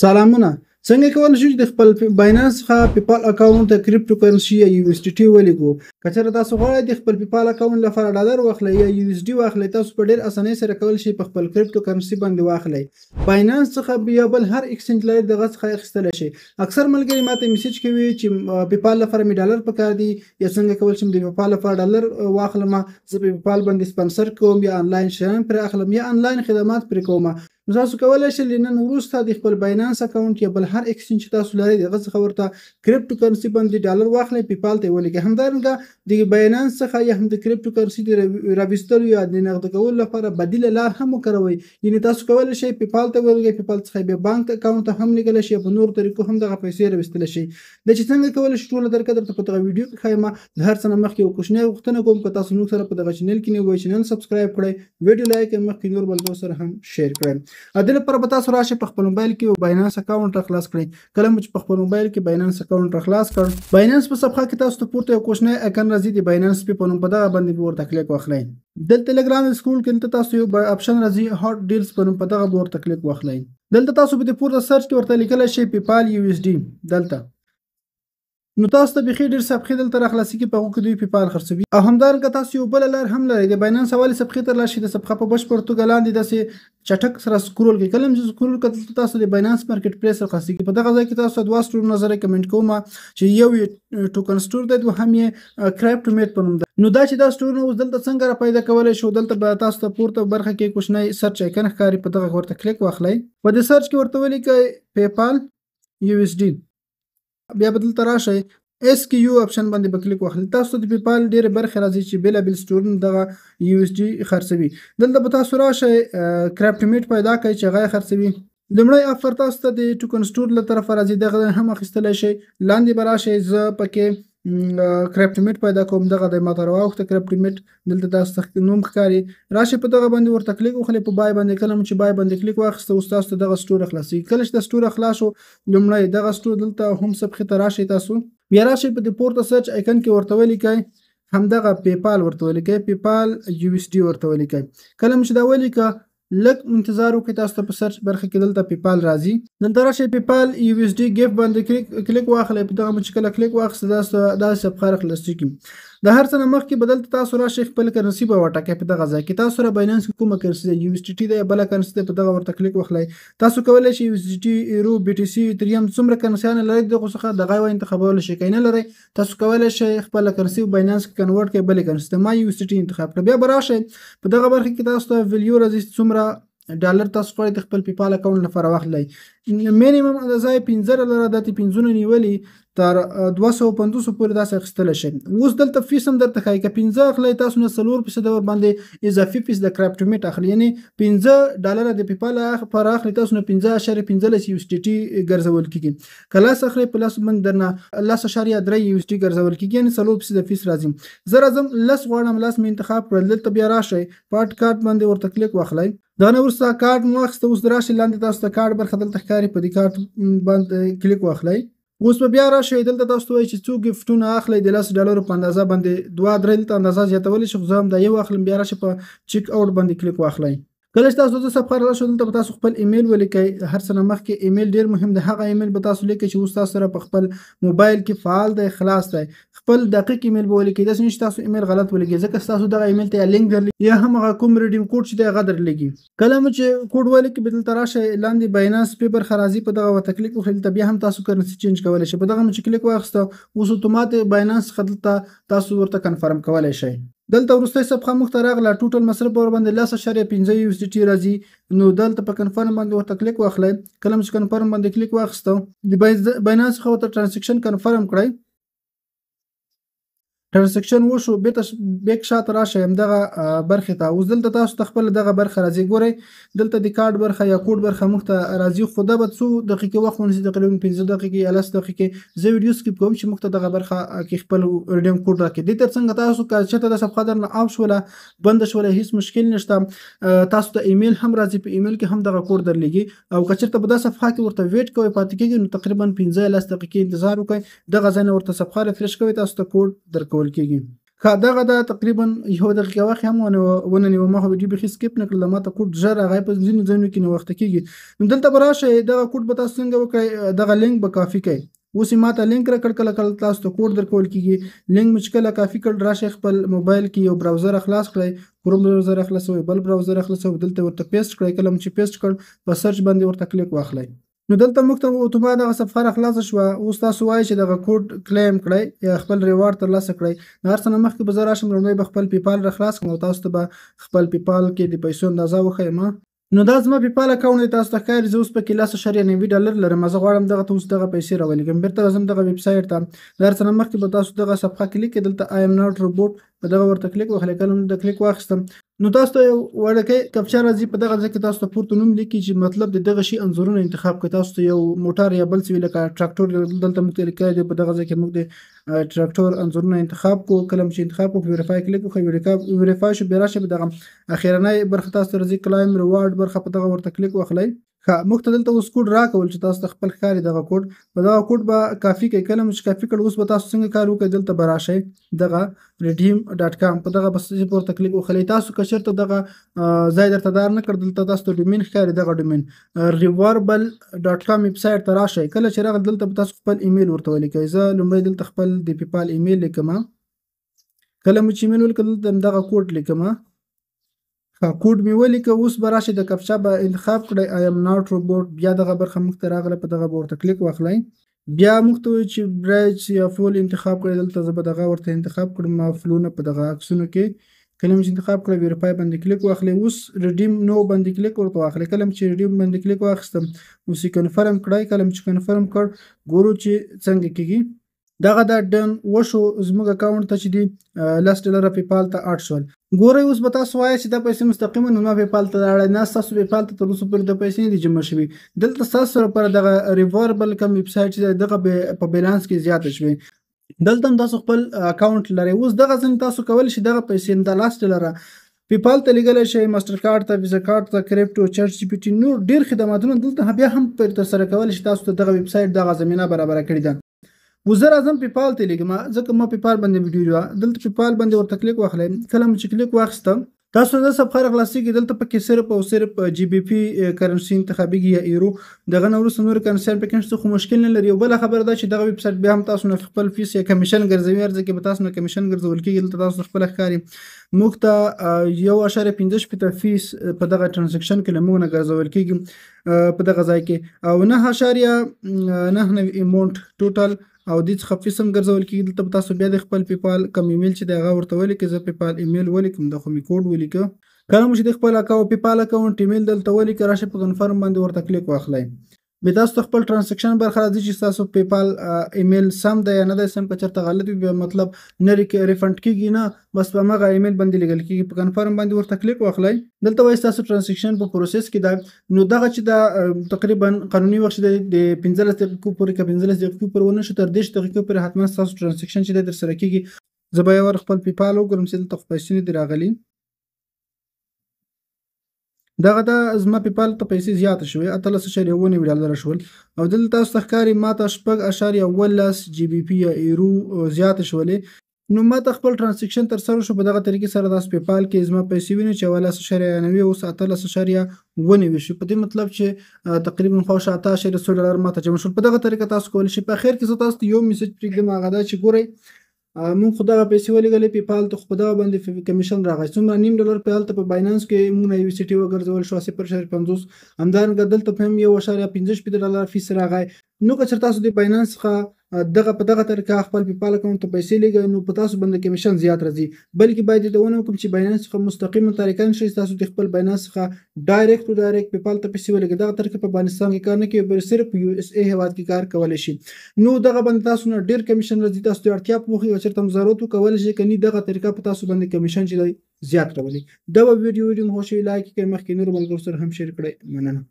سلامونه. څنګه کولی شو چې د خپل باینانس څخه پیپال اکاونټ ته کریپټو کرنسي یا یو اس ډي ټي ولیږو؟ که چېرې تاسو غواړئ د خپل پیپال اکاونټ لپاره ډالر واخلئ یا یو اس ډي واخلئ، تاسو په ډېر اسانۍ سره کولی شئ په خپل کریپټو کرنسي باندې واخلئ. باینانس څخه یا بل هر ایکسچینج لري دغه څخه اخیستلی شئ. اکثر ملګري ماته میسج کوي چې پیپال لپاره مې ډالر پکار دي یا څنګه کولی شم د پیپال لپاره ډالر واخلم، زه په پیپال باندې سپانسر کوم یا آنلاین شیان پرې اخلم یا آنلاین خدمات پرې کوم. نو تاسو کولی شئ له نن وروسته د خپل باینانس اکاونټ یا بل هر ایکسچینج چې تاسو لرئ دغه څخه ورته کریپټو کرنسي باندې ډالر واخلئ، پیپال ته یې ولیږئ. همدارنګه د باینانس څخه یا هم د کریپټو کرنسي د راویستلو یا د نغده کولو لپاره بدیله لار هم وکاروئ. یعنې تاسو کولی شئ پیپال ته ولیږئ، پیپال څخه بیا بانک اکاونټ ته هم لیږلی شئ، په نورو طریقو هم دغه پیسې راویستلی شئ. دا چې څنګه کولی شئ ټوله درکه درته په دغه ویډیو کې ښایم. د هر څه نه مخکې یو کوچنی غوښتنه کوم، که تاسو موږ سره په دغه چینل کې نه وئ، چینل سبسکرایب کړئ، ویډیو لایک یې مخکې نور ملګرو سره هم شیر کړئ. د لپاره به تاسو راشئ په خپل موبایل کې باینانس اکاونټ را خلاص کړئ. کله مو چې په خپل موبایل کې باینانس اکاونټ را خلاص کړ، باینانس په صفحه کې تاسو ته پورته یو کوچنی آیکن راځي د باینانس پې په نوم، په دغه باندې به ورته کلیک واخلئ. دلته ټلګرام سکرول کې دلته تاسو یو اپشن راځي هاټ ډیلز په نوم، په دغه به ورته کلیک واخلئ. دلته تاسو به د پورته سرچ کې ورته لیکلی شئ پیپال یو اس ډي. دلته نو تاسو ته بیخي ډېر صفحې دلته راخلاصېږي، په هغو کې دوی پیپال خرڅوي. او همدارنګه تاسو یو بله لار هم لرئ، د باینانس حوالې صفحې ته راشئ، د صفحه په بشپړ توګه لاندې داسې چټک سره سکرول کړئ. کله چې سکرول کړئ تاسو د باینانس مارکیټ پلیس راخلاصېږي. په دغه ځای کې تاسو دوه سټورونه زه ریکمنډ کوم چې یو یې ټوکن سټور دی، دوهم یې کریپټو میټ په نوم دی. نو دا چې دا سټورونه اوس دلته څنګه را پیدا کولی شو، دلته به تاسو ته پورته برخه کې کوچنی سرچ آیکن ښکاري، په دغه ورته کلیک واخلئ. په دې سرچ کې ورته ولیکئ پیپال یو اس ډي. بیا به دلته راشئ اس کیو یو اپشن باندې به کلیک واخلئ. تاسو د پیپال ډېرې برخې راځي چې بېلابېل سټورونه دغه یو اس ډي خرڅوي. دلته به تاسو راشئ کریپټو میټ پیدا کړئ چې هغه یې خرڅوي. لومړی افر تاسو ته د ټوکن سټور له طرفه راځي، دغه هم اخیستلی شئ. لاندې به راشئ، زه پکې کریپټو میټ پیدا کوم، دغه د ماته راواوښته کریپټو میټ. دلته تاسو ته نوم ښکاري، راشئ په دغه باندې ورته کلیک وخلئ په بای باندې. کله چې بای باندې کلیک واخیسته اوس تاسو ته دغه سټور خلاصېږي. کله چې د سټور خلاص شو، لومړی دغه سټور دلته هم صفحې ته راشئ، تاسو بیا راشئ په د پورته سرچ آیکن کې ورته ولیکئ همدغه پیپال ورته ولیکئ، پیپال یو اس ډي ورته ولیکئ. کله چې دا ولیکه لږ انتظار وکړئ، تاسو ته په سرچ برخه کې دلته پیپال راځي. دلته راشئ پیپال یو اس ډي ګیفټ باندې کلیک واخلئ. په دغه چې کله کلیک واخیسته دا صفحه راخلاصېږي. د هر څه نه مخکې به دلته تاسو راشئ خپل کرنسي به وټاکئ. په دغه ځای کې تاسو سره باینانس کې کومه کرنسي ده، یو اس ډي ټي ده یا بله کرنسي ده، په دغه ورته کلیک واخلئ. تاسو کولی شئ یو اس ډي ټي، ایرو، بي ټي سي، ایتریم څومره کرنسیانې لرئ دغو څخه دغه یوه انتخابولی شئ. که یې نه لرئ تاسو کولی شئ خپله کرنسي باینانس کې کنورټ کړئ بلې کرنسي ته. ما یو اس ډي ټي انتخاب کړه. بیا به راشئ په دغه برخه کې تاسو ته ویلیو راځي، څومره ډالر تاسو غواړئ د خپل پیپال اکاونټ لپاره واخلئ. مینیمم اندازه یې 15 ډالره ده، چې 15 نیولي تر 250 پورې داسې اخیستلی شئ. اوس دلته فیس هم درته ښایي، که 15 اخلئ تاسو نه 4% ورباندې اضافي فیس د کریپټو میټ اخلي. یعنې 15 ډالره د پیپال لپاره اخلي، تاسو نه 15.15 یو اس ډي ټي ګرځول کېږي. که 10 اخلئ په 10 باندې درنه 10.3 یو اس ډي ګرځول کېږي، یعنې 4% فیس راځي. زه راځم 10 غواړم، 10 مې انتخاب کړل. دلته بیا راشئ پاټ کارت باندې ورته کلیک واخلئ. دا نه وروسته کارت مو واخیسته، اوس راشئ لاندې تاسو ته کارت برخه دلته ښکاري، په دې کارت باندې کلیک واخلئ. اوس به بیا راشئ دلته تاسو ته وایي چې څو ګفټونه اخلئ د 10 ډالرو په اندازه باندې 2-3 دلته اندازه زیاتولی شئ، خو زه هم دا یو اخلم. بیا راشئ په چیک اوټ باندې کلیک واخلئ. کله چې تاسو د صفحه راشئ دلته به تاسو خپل ایمیل ولیکئ. هر څه نه مخکې ایمیل ډېر مهم دی. هغه ایمیل به تاسو لیکئ چې اوس تاسو سره په خپل موبایل کې فعال دی، خلاص دی. خپل دقیق ایمیل به ولیکئ، داسې نه چې تاسو ایمیل غلط ولیکئ، ځکه ستاسو دغه ایمیل ته یا لینک درلېږي یا هم هغه کوم ریډیم کوډ چې دی هغه درلېږي. کله مو چې کوډ ولیکئ به دلته راشئ لاندې باینانس پې برخه راځي، په دغه ورته کلیک وکړئ. دلته بیا هم تاسو کرنسي چینج کولی شئ. په دغه مو چې کلیک واخیسته اوس اتومات باینانس څخه دلته تاسو ورته کنفرم کولی شئ. دلته وروستۍ صفحه موږ ته راغله، ټوټل مصرف ورباندې 10.15 یو اس ډي ټي راځي. نو دلته په کنفرم باندې ورته کلیک واخلئ. کله چې کنفرم باندې کلیک واخیسته د باینانس څخه ورته ټرانزیکشن کنفرم کړئ. ټرانزیکشن وشو، بیک شاته راشئ همدغه برخې ته. اوس دلته تاسو ته خپله دغه برخه راځي. ګورئ دلته د کارډ برخه یا کوډ برخه موږ ته راځي، خو دا به څو دقیقې وخت ونیسي، تقریبا 15 دقیقې یا 10 دقیقې. زه ویډیو سکیپ کوم چې موږ ته دغه برخه کې خپل ریډیم کوډ راکړي. دې تر څنګه تاسو که چېرته دا صفحه درنه آف شوله، بنده شوله، هېڅ مشکل نشته. تاسو ته ایمیل هم راځي، په ایمیل کې هم دغه کوډ درلېږي. او که چېرته په دا صفحه کې ورته ویټ کوئ پاتې کېږي، نو تقریبا 15 یا 10 دقیقې انتظار وکړئ. دغه ځای نه ورته صفحه ریفرش کوئ، تاسو ته کوډ درکول کېږي. دغه د تقریبا یو دقیقه وخت هم ونیو، ما خو ویډیو بېخي سکیپ نه کړله، ما ته کوډ ژر راغی په ځینو ځایونو کې ناوخته کېږي. نو دلته به راشئ، دغه کوډ به تاسو څنګه وکړئ، دغه لینک به کافي کړئ. اوس یې ما ته لینک راکړ، کله کله تاسو ته کوډ درکول کېږي. لینک مې چې کله کافي کړ، راشئ خپل موبایل کې یو براوزر خلاص کړئ، کروم براوزر خلاصوئ، بل براوزر خلاصوئ، دلته ورته پیسټ کړئ. کله مو چې پیسټ کړ، په سرچ باندې ورته کلیک واخلئ. نو دلته موږ ته اتومات دغه صفحه خلاصه شوه. اوس تاسو وایئ چې دغه کوډ کلیم کړئ یا خپل ریوارډ ترلاسه کړئ. د هر څه نه مخکې به زه راشم، لومړی به خپل پیپال را خلاص کړم او تاسو ته به خپل پیپال کې د پیسو اندازه وښیم. نو دا زما پیپال اکاونټ دی، تاسو ته ښکاري زه اوس پکې 10.90 ډالر لرم. زه غواړم دغه ته اوس دغه پیسې راولېږم. بیرته راځم دغه ویب سایټ ته. د هر څه نه مخکې به تاسو دغه صفحه کلیک کړئ، دلته آی ایم ناټ روبوټ په دغه ورته کلیک وهلی. کله مې د کلیک واخیستم، نو تاسو ته یو وړوکی کپچا راځي. په دغه ځای کې تاسو ته پورته نوم لیکي چې مطلب د دغه شي انځورونه انتخاب کړئ. تاسو ته یو موټر یا بل څه وي لکه ټراکټور دلته موږ لیکلی دی. په دغه ځای کې موږ د ټراکټور انځورونه انتخاب کړو. کله چې انتخاب کړو، په ویریفای کلیک وکړئ. ویریفای شو، بیا راشئ په دغه اخرنۍ برخه تاسو ته راځي، کلایم ریوارډ برخه، په دغه ورته کلیک واخلئ. موږ ته دلته اوس کوډ راکول چې تاسو ته خپل ښکاري دغه کوډ. په دغه کوډ به کافي کړئ. کله مو چې کافي کړ، اوس به تاسو څنګه کار وکړئ، دلته به راشئ دغه redeem.com په دغه بس په ورته کلیک وخلئ. تاسو که چېرته دغه ځای درته دار نه کړ، دلته تاسو ته ډومین ښکاري، دغه ډومین reverbal.com ویب سایټ ته راشئ. کله چې راغله، دلته به تاسو خپل ایمیل ورته ولیکئ. زه لومړی دلته خپل د پیپال ایمیل لیکم. کله مو چې ایمیل ولیکه، دلته دغه کوډ لیکم. کوډ مې ولیکه. اوس به راشئ د کپچا به انتخاب کړئ، آی ایم ناټ روبوټ. بیا دغه برخه موږ ته راغله، په دغه به ورته کلیک واخلئ. بیا موږ ته وایي چې برایج یا فول انتخاب کړئ. دلته زه به دغه ورته انتخاب کړم، فلونه په دغه عکسونو کې. کله مې چې انتخاب کړئ، ویریفای باندې کلیک واخلئ. اوس ریډیم نو باندې کلیک ورته واخلئ. کله مې چې ریډیم باندې کلیک واخیستم، اوس یې کنفرم کړئ. کله مې چې کنفرم کړ، ګورو چې څنګه کېږي. دغه دا ډن وشو، زموږ اکاونټ ته چې دی 10 ډالره پیپال ته اډ شول. ګورئ اوس به تاسو وایئ چې دا پیسې مستقیما زما پیپال ته لاړې. نه، ستاسو پیپال ته تر اوسه پورې د پیسې نه دي جمع شوي. دلته ستاسو لپاره دغه ریواربل کوم ویب سایټ چې دی، دغه په بیلانس کې زیاته شوې. دلته هم تاسو خپل اکاونټ لرئ. اوس دغه ځین تاسو کولی شئ دغه پیسې د 10 ډالره پیپال ته لیږلی شئ، ماسټر کارډ ته، ویزا کارډ ته، کریپټو، چټ جی پی ټي، نور ډېر خدماتونه دلته بیا هم ترسره کولی شئ. تاسو ته دغه ویب سایټ دغه زمینه برابره کړې ده. اوس زه راځم پیپال ته لیږم، ځکه ما پیپال باندې ویډیو ده. دلته پیپال باندې ورته کلیک واخلئ. کله مو چې کلیک واخیستم، تاسو د صفحه راخلاصېږي. دلته پکې صرف او صرف جی بی پی کرنسي انتخابېږي یا ایرو. دغه نه وروسته نور کرنسیان پکې نشته، خو مشکل نه لري. یو بله خبره ده چې دغه ویب سایټ بیا هم تاسو نه خپل فیس یا کمیشن ګرځوي. هر ځای کې به تاسو نه کمیشن ګرځول کېږي. دلته تاسو خپله ښکاري موږ ته 1.15 فیس په دغه ټرانزیکشن کې له موږ نه ګرځول کېږي په دغه ځای کې، او 9.99 اماونټ ټوټل او دې څخه فیس هم ګرځول کېږي. دلته به تاسو بیا د خپل پیپال کوم ایمیل چې دی هغه ورته ولیکئ. زه پیپال ایمیل ولیکم، د خو مې کوډ ولیکه. کله مو چې د خپل پیپال اکاونټ ایمیل دلته ولیکئ، راشئ په کنفرم باندې ورته کلیک واخلئ. بیا تاسو ته خپل ټرانزیکشن برخه راځي چې تاسو پیپال ایمیل سم دی یا نه دی سم. که چېرته غلط وي، بیا مطلب نه ریفنډ کېږي، نه بس په همغه ایمیل باندې لیږل کېږي. په کنفرم باندې ورته کلیک واخلئ. دلته وایي ستاسو ټرانزیکشن په پروسس کې ده. نو دغه چې دا تقریبا قانوني وخت چې د 15 دقیقو پورې، که 15 دقیقو پورې ونه شو، تر 10 دقیقو پورې حتما ستاسو ټرانزیکشن چې دی درسره کېږي. زه به یو وار خپل پیپال وګورم چې دلته خو پیسې نه دي راغلي. دغه د زما پیپال ته پیسې زیاته شوې، 18.9 ډالره شول. او دلته تاسو ته ښکاري ما ته 6.18 جی بی پی یا ایرو زیاته شولې. نو ما ته خپل ټرانزیکشن ترسره شو. په دغه طریقې سره تاسو پیپال کې زما پیسې وینئ چې 18.90 اوس 18.9 شو. په دې مطلب چې تقریبا خواوشا 18.100 ډالر ما ته جمع شول. په دغه طریقه تاسو کولی شئ. په اخر کې زه تاسو ته یو میسج پرېږدم، هغه دا چې ګورئ مونږ خو دغه پیسې ولېږلې پیپال ته، خو په دغه باندې کمیشن راغی څومره $0.5 په هلته په باینانس کې مونږ نه USDT وګرځول شو 0.50. همدارنګه دلته په هم 1.15 ډالر فیس راغی. نو که چېرته تاسو د باینانس څخه دغه په دغه طریقه خپل پیپال اکاونټ ته پیسې لیږئ، نو په تاسو باندې کمیشن زیات راځي. بلکې باید دې ته ونه وکړم چې باینانس څخه مستقیمه طریقه نشئ تاسو د خپل باینانس څخه ډایرکټ پیپال ته پیسې ولېږئ. دغه طریقه په افغانستان کې کار نه کوي، بلکې صرف USA هېواد کې کار کولی شي. نو دغه باندې تاسو نه ډېر کمیشن راځي. تاسو د اړتیا په موخې چېرته هم ضرورت وکولی شئ، که نه دغه طریقه په تاسو باندې کمیشن چې دی زیات راولي. دا ویډیو مو خوښ وي لایک کړئ، مخکې نورو ملګرو سره هم شیر کړئ. مننه.